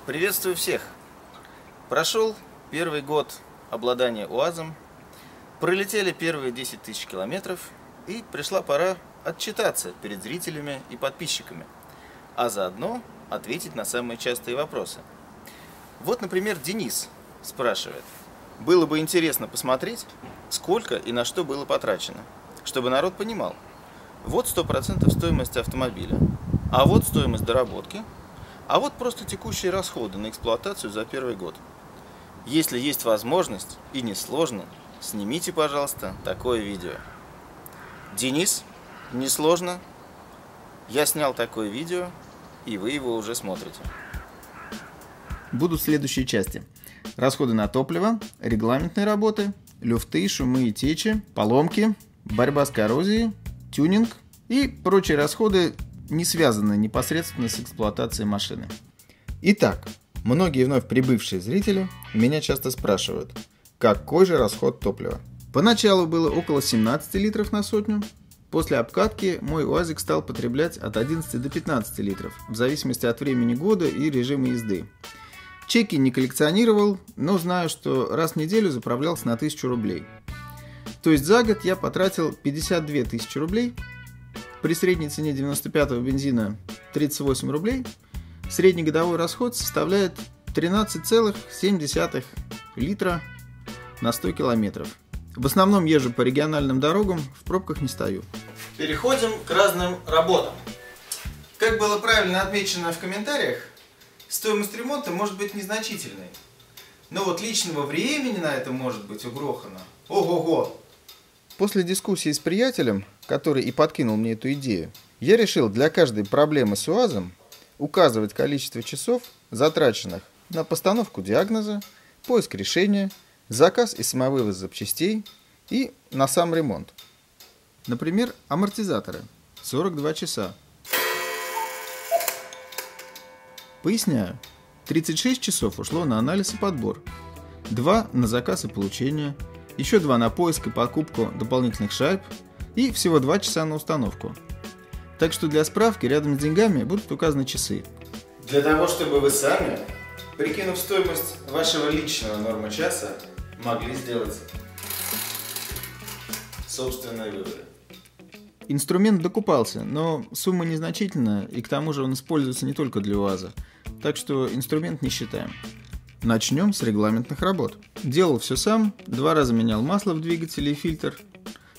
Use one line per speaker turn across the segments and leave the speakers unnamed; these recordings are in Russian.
Приветствую всех! Прошел первый год обладания УАЗом, пролетели первые 10 тысяч километров, и пришла пора отчитаться перед зрителями и подписчиками, а заодно ответить на самые частые вопросы. Вот, например, Денис спрашивает: было бы интересно посмотреть, сколько и на что было потрачено, чтобы народ понимал. Вот 100% стоимость автомобиля, а вот стоимость доработки, а вот просто текущие расходы на эксплуатацию за первый год. Если есть возможность и не сложно, снимите, пожалуйста, такое видео. Денис, не сложно. Я снял такое видео, и вы его уже смотрите.
Будут следующие части: расходы на топливо, регламентные работы, люфты, шумы и течи, поломки, борьба с коррозией, тюнинг и прочие расходы, не связанные непосредственно с эксплуатацией машины. Итак, многие вновь прибывшие зрители меня часто спрашивают, какой же расход топлива. Поначалу было около 17 литров на сотню. После обкатки мой УАЗик стал потреблять от 11 до 15 литров, в зависимости от времени года и режима езды. Чеки не коллекционировал, но знаю, что раз в неделю заправлялся на 1000 рублей. То есть за год я потратил 52 тысячи рублей. При средней цене 95-го бензина 38 рублей. Среднегодовой расход составляет 13,7 литра на 100 километров. В основном езжу по региональным дорогам, в пробках не стою.
Переходим к разным работам. Как было правильно отмечено в комментариях, стоимость ремонта может быть незначительной. Но вот личного времени на это может быть угрохано. Ого-го!
После дискуссии с приятелем, который и подкинул мне эту идею, я решил для каждой проблемы с УАЗом указывать количество часов, затраченных на постановку диагноза, поиск решения, заказ и самовывоз запчастей и на сам ремонт. Например, амортизаторы – 42 часа. Поясняю, 36 часов ушло на анализ и подбор, 2 на заказ и получение, еще 2 на поиск и покупку дополнительных шайб и всего 2 часа на установку. Так что для справки рядом с деньгами будут указаны часы.
Для того, чтобы вы сами, прикинув стоимость вашего личного нормы часа, могли сделать собственные выводы.
Инструмент докупался, но сумма незначительная, и к тому же он используется не только для УАЗа, так что инструмент не считаем. Начнем с регламентных работ. Делал все сам, 2 раза менял масло в двигателе и фильтр,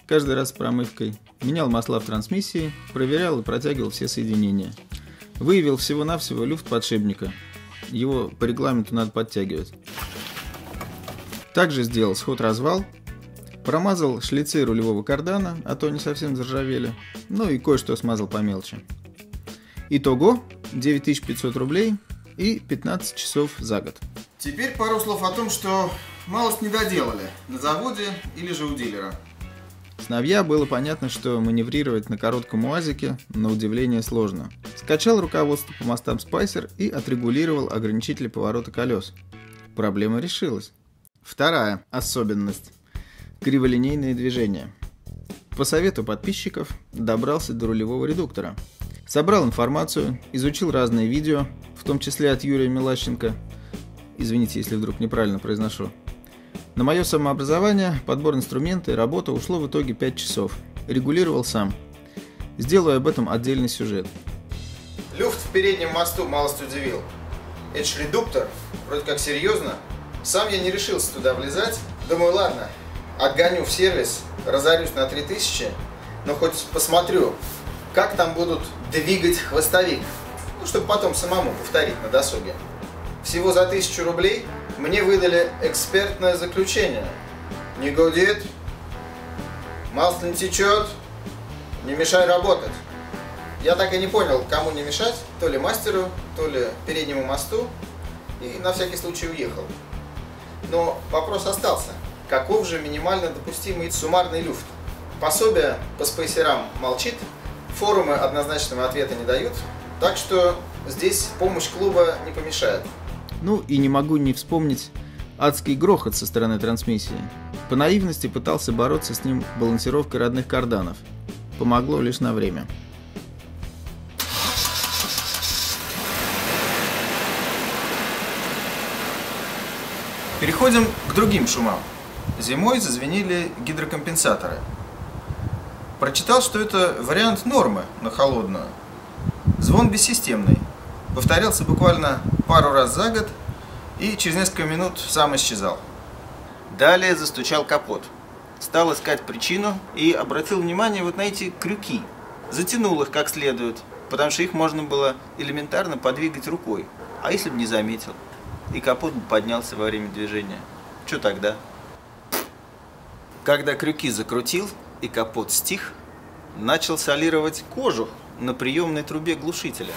каждый раз с промывкой, менял масла в трансмиссии, проверял и протягивал все соединения. Выявил всего-навсего люфт подшипника, его по регламенту надо подтягивать. Также сделал сход-развал, промазал шлицы рулевого кардана, а то они совсем заржавели, ну и кое-что смазал по мелочи. Итого 9500 рублей и 15 часов за год.
Теперь пару слов о том, что малость не доделали на заводе или же у дилера.
С новья было понятно, что маневрировать на коротком УАЗике на удивление сложно. Скачал руководство по мостам Spicer и отрегулировал ограничители поворота колес. Проблема решилась. Вторая особенность – криволинейные движения. По совету подписчиков добрался до рулевого редуктора. Собрал информацию, изучил разные видео, в том числе от Юрия Милащенко. Извините, если вдруг неправильно произношу. На мое самообразование, подбор инструмента и работа ушло в итоге 5 часов. Регулировал сам. Сделаю об этом отдельный сюжет.
Люфт в переднем мосту малость удивил. Это ж редуктор, вроде как серьезно. Сам я не решился туда влезать. Думаю, ладно, отгоню в сервис, разорюсь на 3000, но хоть посмотрю, как там будут двигать хвостовик. Ну, чтобы потом самому повторить на досуге. Всего за 1000 рублей мне выдали экспертное заключение. Не гудит, масло не течет, не мешай работать. Я так и не понял, кому не мешать, то ли мастеру, то ли переднему мосту, и на всякий случай уехал. Но вопрос остался. Каков же минимально допустимый суммарный люфт? Пособие по спейсерам молчит, форумы однозначного ответа не дают, так что здесь помощь клуба не помешает.
Ну и не могу не вспомнить адский грохот со стороны трансмиссии. По наивности пытался бороться с ним балансировкой родных карданов. Помогло лишь на время. Переходим к другим шумам. Зимой зазвенели гидрокомпенсаторы. Прочитал, что это вариант нормы на холодную. Звон бессистемный. Повторялся буквально пару раз за год и через несколько минут сам исчезал. Далее застучал капот. Стал искать причину и обратил внимание вот на эти крюки. Затянул их как следует, потому что их можно было элементарно подвигать рукой. А если бы не заметил? И капот бы поднялся во время движения. Что тогда? Когда крюки закрутил и капот стих, начал солировать кожух на приемной трубе глушителя.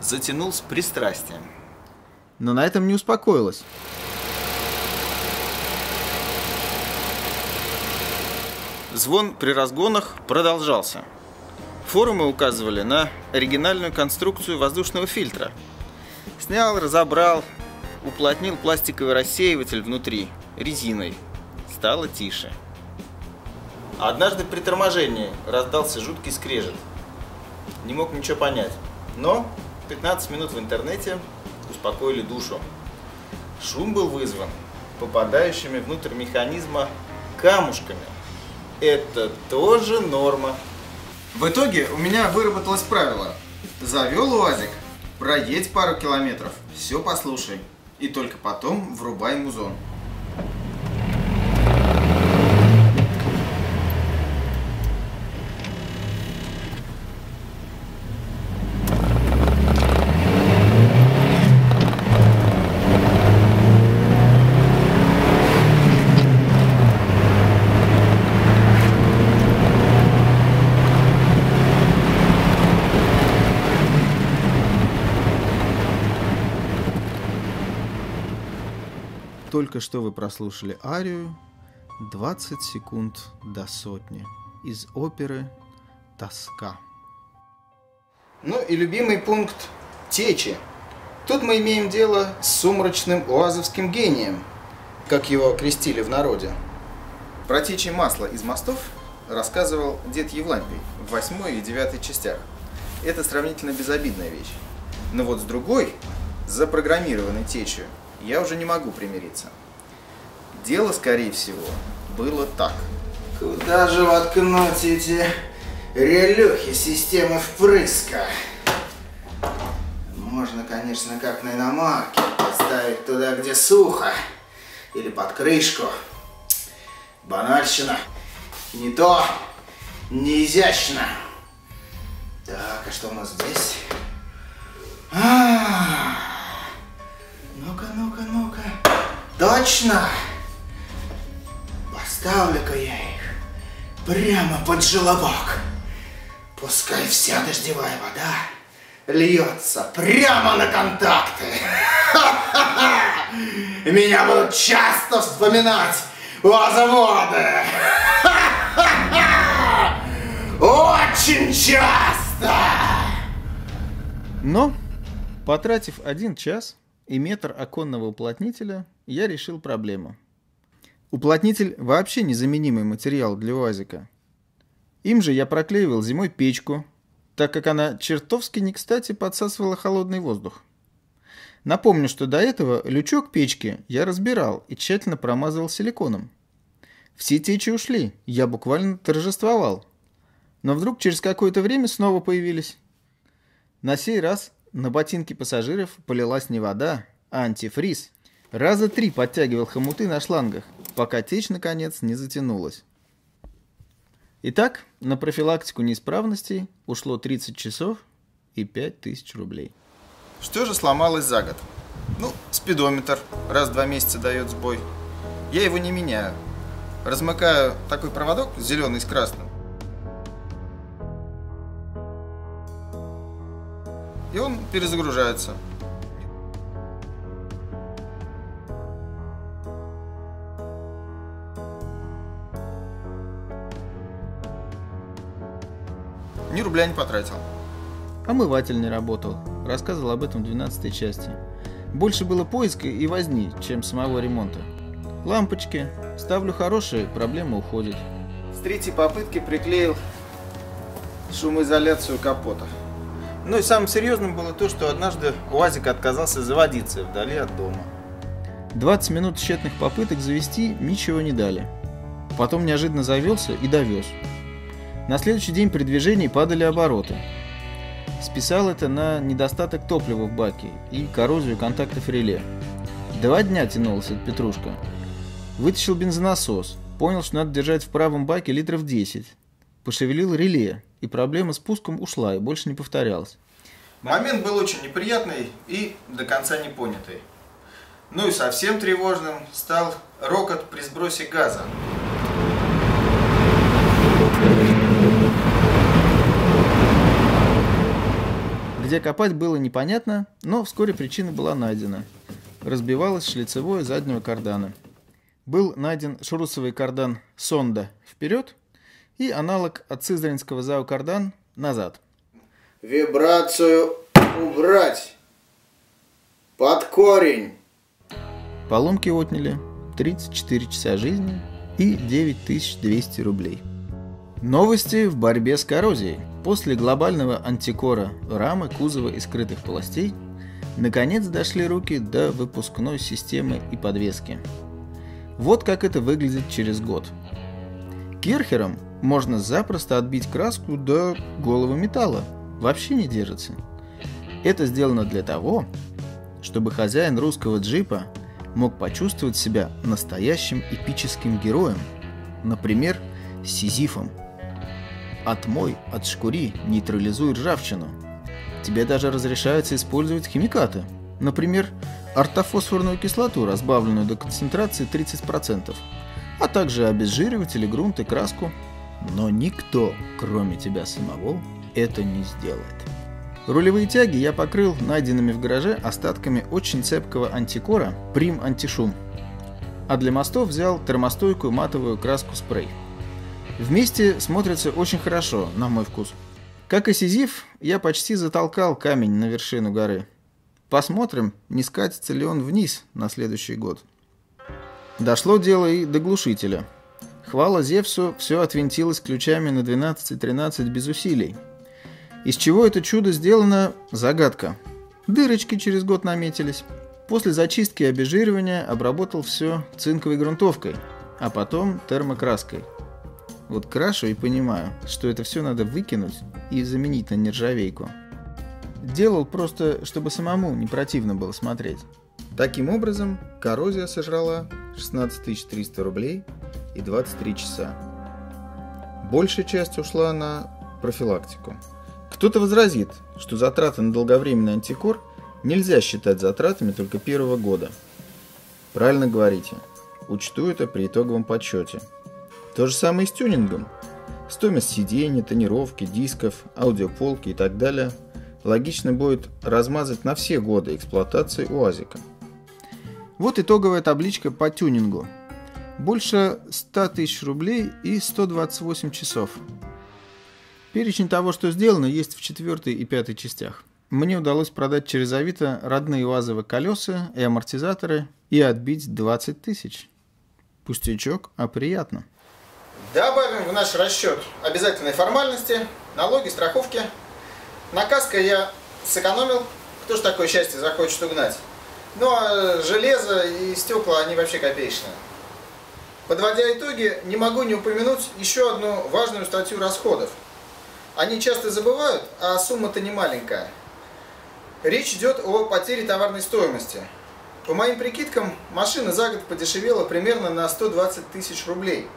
Затянул с пристрастием. Но на этом не успокоилось. Звон при разгонах продолжался. Форумы указывали на оригинальную конструкцию воздушного фильтра. Снял, разобрал, уплотнил пластиковый рассеиватель внутри резиной. Стало тише. Однажды при торможении раздался жуткий скрежет. Не мог ничего понять. Но 15 минут в интернете успокоили душу. Шум был вызван попадающими внутрь механизма камушками. Это тоже норма. В итоге у меня выработалось правило. Завел УАЗик, проедь пару километров, все послушай. И только потом врубай музон. Только что вы прослушали арию «20 секунд до сотни» из оперы «Тоска».
Ну и любимый пункт – течи. Тут мы имеем дело с сумрачным уазовским гением, как его окрестили в народе.
Про течи масла из мостов рассказывал дед Евлампий в 8 и 9 частях. Это сравнительно безобидная вещь. Но вот с другой, запрограммированной течью, я уже не могу примириться. Дело, скорее всего, было так.
Куда же воткнуть эти релюхи системы впрыска? Можно, конечно, как на иномарке, поставить туда, где сухо, или под крышку. Банальщина. Не то, не изящно. Так, а что у нас здесь? Ну-ка, ну-ка, ну-ка. Точно! Поставлю-ка я их прямо под желобок. Пускай вся дождевая вода льется прямо на контакты. Меня будут часто вспоминать УАЗоводы. Очень часто!
Но, потратив 1 час и метр оконного уплотнителя, я решил проблему. Уплотнитель вообще незаменимый материал для УАЗика. Им же я проклеивал зимой печку, так как она чертовски не кстати подсасывала холодный воздух. Напомню, что до этого лючок печки я разбирал и тщательно промазывал силиконом. Все течи ушли, я буквально торжествовал. Но вдруг через какое-то время снова появились. На сей раз на ботинки пассажиров полилась не вода, а антифриз. Раза 3 подтягивал хомуты на шлангах, пока течь наконец не затянулась. Итак, на профилактику неисправностей ушло 30 часов и 5000 рублей. Что же сломалось за год? Ну, спидометр раз в 2 месяца дает сбой. Я его не меняю. Размыкаю такой проводок, зеленый с красным. И он перезагружается. Ни рубля не потратил. Омыватель не работал. Рассказывал об этом в 12 части. Больше было поиска и возни, чем самого ремонта. Лампочки. Ставлю хорошие, проблема уходит. С 3-й попытки приклеил шумоизоляцию капота. Ну и самым серьезным было то, что однажды УАЗик отказался заводиться вдали от дома. 20 минут тщетных попыток завести ничего не дали. Потом неожиданно завелся и довез. На следующий день при движении падали обороты. Списал это на недостаток топлива в баке и коррозию контактов реле. 2 дня тянулась эта петрушка. Вытащил бензонасос, понял, что надо держать в правом баке литров 10. Пошевелил реле, и проблема с пуском ушла и больше не повторялась.
Момент был очень неприятный и до конца не понятый. Ну и совсем тревожным стал рокот при сбросе газа.
Где копать было непонятно, но вскоре причина была найдена. Разбивалось шлицевое заднего кардана. Был найден шрусовый кардан сонда вперед и аналог от сызранского ЗАО кардан назад.
Вибрацию убрать! Под корень!
Поломки отняли 34 часа жизни и 9200 рублей. Новости в борьбе с коррозией. После глобального антикора рамы, кузова и скрытых полостей наконец дошли руки до выпускной системы и подвески. Вот как это выглядит через год. Кирхером можно запросто отбить краску до голого металла. Вообще не держится. Это сделано для того, чтобы хозяин русского джипа мог почувствовать себя настоящим эпическим героем. Например, Сизифом. Отмой, отшкури, нейтрализуй ржавчину. Тебе даже разрешается использовать химикаты. Например, ортофосфорную кислоту, разбавленную до концентрации 30%, а также обезжириватели, грунт и краску. Но никто, кроме тебя самого, это не сделает. Рулевые тяги я покрыл найденными в гараже остатками очень цепкого антикора Прим Антишум. А для мостов взял термостойкую матовую краску спрей. Вместе смотрятся очень хорошо, на мой вкус. Как и Сизиф, я почти затолкал камень на вершину горы. Посмотрим, не скатится ли он вниз на следующий год. Дошло дело и до глушителя. Хвала Зевсу, все отвинтилось ключами на 12 и 13 без усилий. Из чего это чудо сделано – загадка. Дырочки через год наметились. После зачистки и обезжиривания обработал все цинковой грунтовкой, а потом термокраской. Вот крашу и понимаю, что это все надо выкинуть и заменить на нержавейку. Делал просто, чтобы самому не противно было смотреть. Таким образом, коррозия сожрала 16 300 рублей и 23 часа. Большая часть ушла на профилактику. Кто-то возразит, что затраты на долговременный антикор нельзя считать затратами только первого года. Правильно говорите. Учту это при итоговом подсчете. То же самое и с тюнингом. Стоимость сидений, тонировки, дисков, аудиополки и так далее логично будет размазать на все годы эксплуатации УАЗика. Вот итоговая табличка по тюнингу. Больше 100 тысяч рублей и 128 часов. Перечень того, что сделано, есть в 4 и 5 частях. Мне удалось продать через Авито родные УАЗовые колеса и амортизаторы и отбить 20 тысяч. Пустячок, а приятно.
Добавим в наш расчет обязательные формальности, налоги, страховки. На каско я сэкономил. Кто ж такое счастье захочет угнать? Ну а железо и стекла, они вообще копеечные. Подводя итоги, не могу не упомянуть еще одну важную статью расходов. Они часто забывают, а сумма-то не маленькая. Речь идет о потере товарной стоимости. По моим прикидкам, машина за год подешевела примерно на 120 тысяч рублей.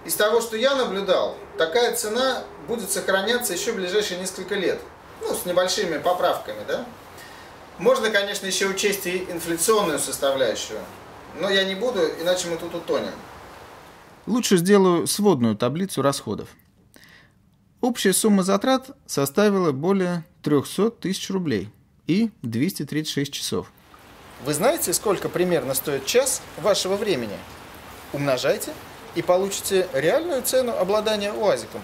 Из того, что я наблюдал, такая цена будет сохраняться еще в ближайшие несколько лет. Ну, с небольшими поправками, да? Можно, конечно, еще учесть и инфляционную составляющую. Но я не буду, иначе мы тут утонем.
Лучше сделаю сводную таблицу расходов. Общая сумма затрат составила более 300 тысяч рублей и 236 часов.
Вы знаете, сколько примерно стоит час вашего времени? Умножайте и получите реальную цену обладания УАЗиком.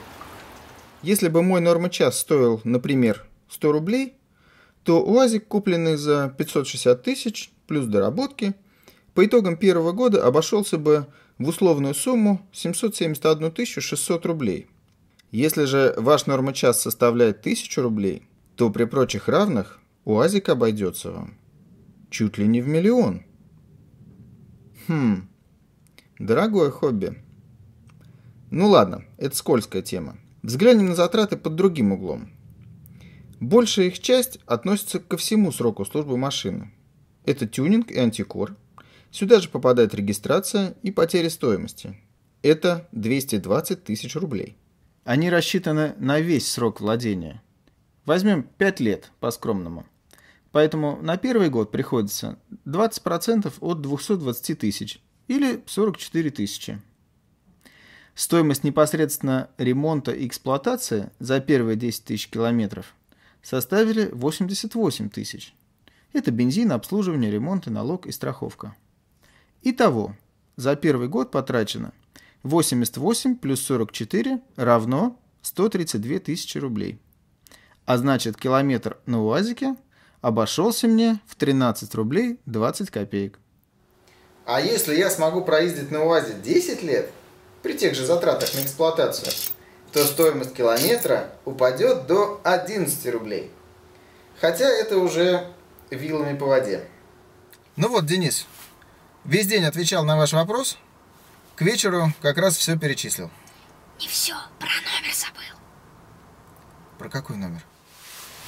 Если бы мой норма-час стоил, например, 100 рублей, то УАЗик, купленный за 560 тысяч плюс доработки, по итогам первого года обошелся бы в условную сумму 771 600 рублей. Если же ваш норма-час составляет 1000 рублей, то при прочих равных УАЗик обойдется вам чуть ли не в 1 000 000. Дорогое хобби. Ну ладно, это скользкая тема. Взглянем на затраты под другим углом. Большая их часть относится ко всему сроку службы машины. Это тюнинг и антикор. Сюда же попадает регистрация и потеря стоимости. Это 220 тысяч рублей. Они рассчитаны на весь срок владения. Возьмем 5 лет по-скромному. Поэтому на первый год приходится 20% от 220 тысяч или 44 тысячи. Стоимость непосредственно ремонта и эксплуатации за первые 10 тысяч километров составили 88 тысяч. Это бензин, обслуживание, ремонт, налог и страховка. Итого, за первый год потрачено 88 плюс 44 равно 132 тысячи рублей. А значит, километр на УАЗике обошелся мне в 13 рублей 20 копеек.
А если я смогу проездить на УАЗе 10 лет, при тех же затратах на эксплуатацию, то стоимость километра упадет до 11 рублей. Хотя это уже вилами по воде. Ну вот, Денис, весь день отвечал на ваш вопрос, к вечеру как раз все перечислил.
Не все, про номер забыл.
Про какой номер?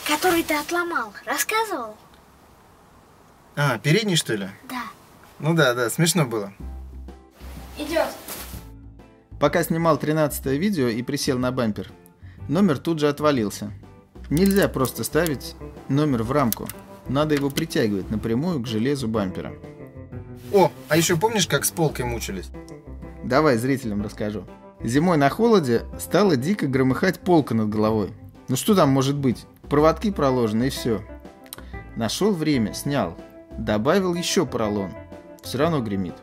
Который ты отломал, рассказывал?
А, передний, что ли?
Да.
Ну да, смешно было.
Идет.
Пока снимал 13-е видео и присел на бампер, номер тут же отвалился. Нельзя просто ставить номер в рамку. Надо его притягивать напрямую к железу бампера.
О, а еще помнишь, как с полкой мучились?
Давай зрителям расскажу. Зимой на холоде стала дико громыхать полка над головой. Ну что там может быть? Проводки проложены и все. Нашел время, снял. Добавил еще поролон. Все равно гремит.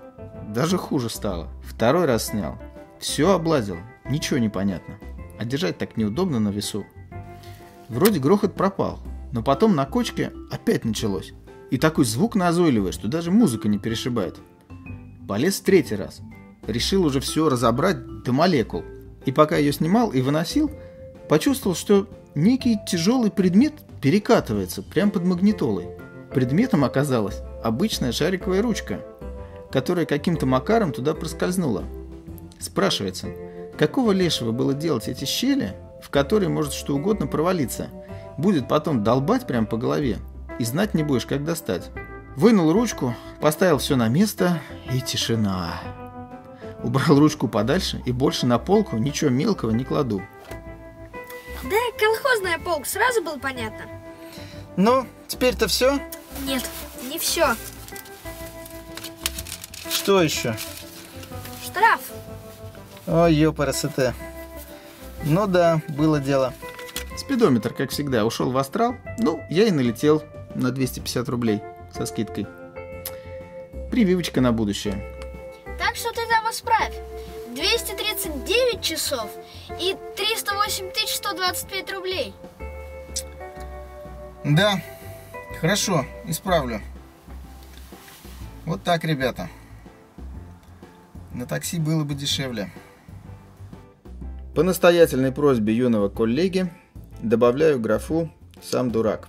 Даже хуже стало. Второй раз снял. Все облазил. Ничего не понятно. А держать так неудобно на весу. Вроде грохот пропал. Но потом на кочке опять началось. И такой звук назойливый, что даже музыка не перешибает. Полез 3-й раз. Решил уже все разобрать до молекул. И пока ее снимал и выносил, почувствовал, что некий тяжелый предмет перекатывается прямо под магнитолой. Предметом оказалась обычная шариковая ручка, которая каким-то макаром туда проскользнула. Спрашивается, какого лешего было делать эти щели, в которые может что угодно провалиться, будет потом долбать прямо по голове, и знать не будешь, как достать. Вынул ручку, поставил все на место, и тишина. Убрал ручку подальше и больше на полку ничего мелкого не кладу.
Да, колхозная полка, сразу было понятно.
Ну, теперь-то все?
Нет, не все.
Что еще?
Штраф.
Ой, ёпарасоте. Ну да, было дело.
Спидометр, как всегда, ушел в астрал. Ну, я и налетел на 250 рублей со скидкой. Прививочка на будущее.
Так что ты там исправь. 239 часов и 308 125 рублей.
Да, хорошо, исправлю. Вот так, ребята. На такси было бы дешевле.
По настоятельной просьбе юного коллеги добавляю графу «Сам дурак»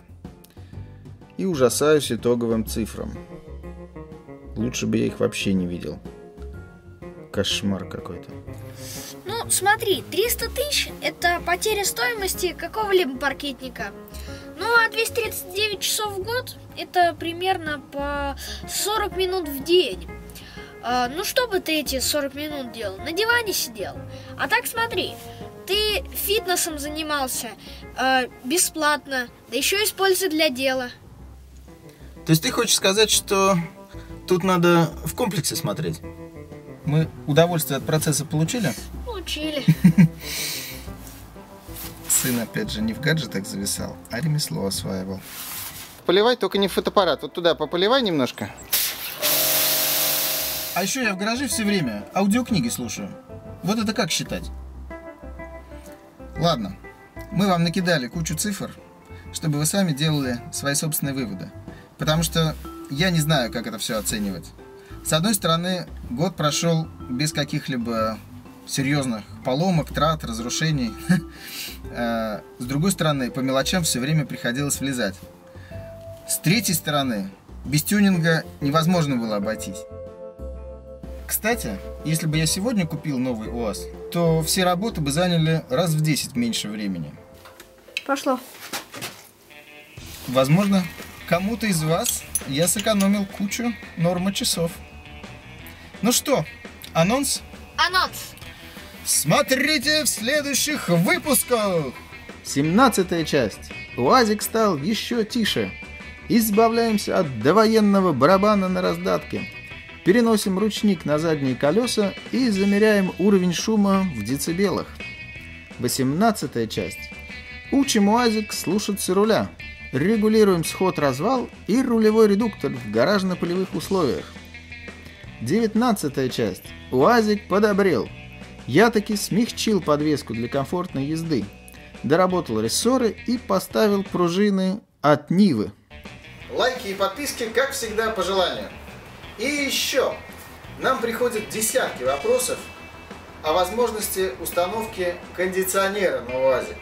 и ужасаюсь итоговым цифрам. Лучше бы я их вообще не видел. Кошмар какой-то.
Ну, смотри, 300 тысяч – это потеря стоимости какого-либо паркетника. Ну, а 239 часов в год – это примерно по 40 минут в день. Ну, что бы ты эти 40 минут делал? На диване сидел. А так смотри, ты фитнесом занимался бесплатно, да еще используй для дела.
То есть ты хочешь сказать, что тут надо в комплексе смотреть? Мы удовольствие от процесса получили?
Получили.
Сын, опять же, не в гаджетах зависал, а ремесло осваивал.
Поливай, только не в фотоаппарат. Вот туда пополивай немножко.
А еще я в гараже все время аудиокниги слушаю. Вот это как считать? Ладно, мы вам накидали кучу цифр, чтобы вы сами делали свои собственные выводы. Потому что я не знаю, как это все оценивать. С одной стороны, год прошел без каких-либо
серьезных поломок, трат, разрушений. С другой стороны, по мелочам все время приходилось влезать. С третьей стороны, без тюнинга невозможно было обойтись. Кстати, если бы я сегодня купил новый УАЗ, то все работы бы заняли раз в 10 меньше времени.
Пошло.
Возможно, кому-то из вас я сэкономил кучу нормы часов. Ну что, анонс?
Анонс.
Смотрите в следующих выпусках!
17-я часть. УАЗик стал еще тише. Избавляемся от довоенного барабана на раздатке. Переносим ручник на задние колеса и замеряем уровень шума в децибелах. 18-я часть. Учим УАЗик слушаться руля. Регулируем сход-развал и рулевой редуктор в гаражно-полевых условиях. 19-я часть. УАЗик подобрел. Я таки смягчил подвеску для комфортной езды. Доработал рессоры и поставил пружины от Нивы.
Лайки и подписки, как всегда, по желанию. И еще, нам приходят десятки вопросов о возможности установки кондиционера на УАЗе.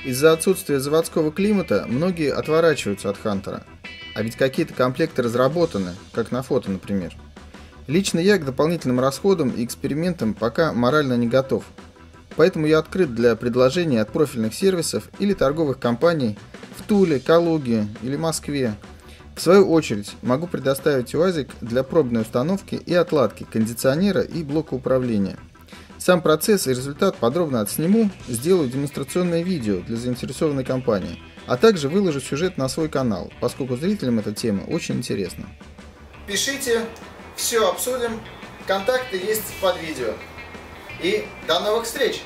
Из-за отсутствия заводского климата многие отворачиваются от Хантера. А ведь какие-то комплекты разработаны, как на фото, например. Лично я к дополнительным расходам и экспериментам пока морально не готов. Поэтому я открыт для предложений от профильных сервисов или торговых компаний в Туле, Калуге или Москве. В свою очередь могу предоставить УАЗик для пробной установки и отладки кондиционера и блока управления. Сам процесс и результат подробно отсниму, сделаю демонстрационное видео для заинтересованной компании, а также выложу сюжет на свой канал, поскольку зрителям эта тема очень интересна.
Пишите, все обсудим, контакты есть под видео. И до новых встреч!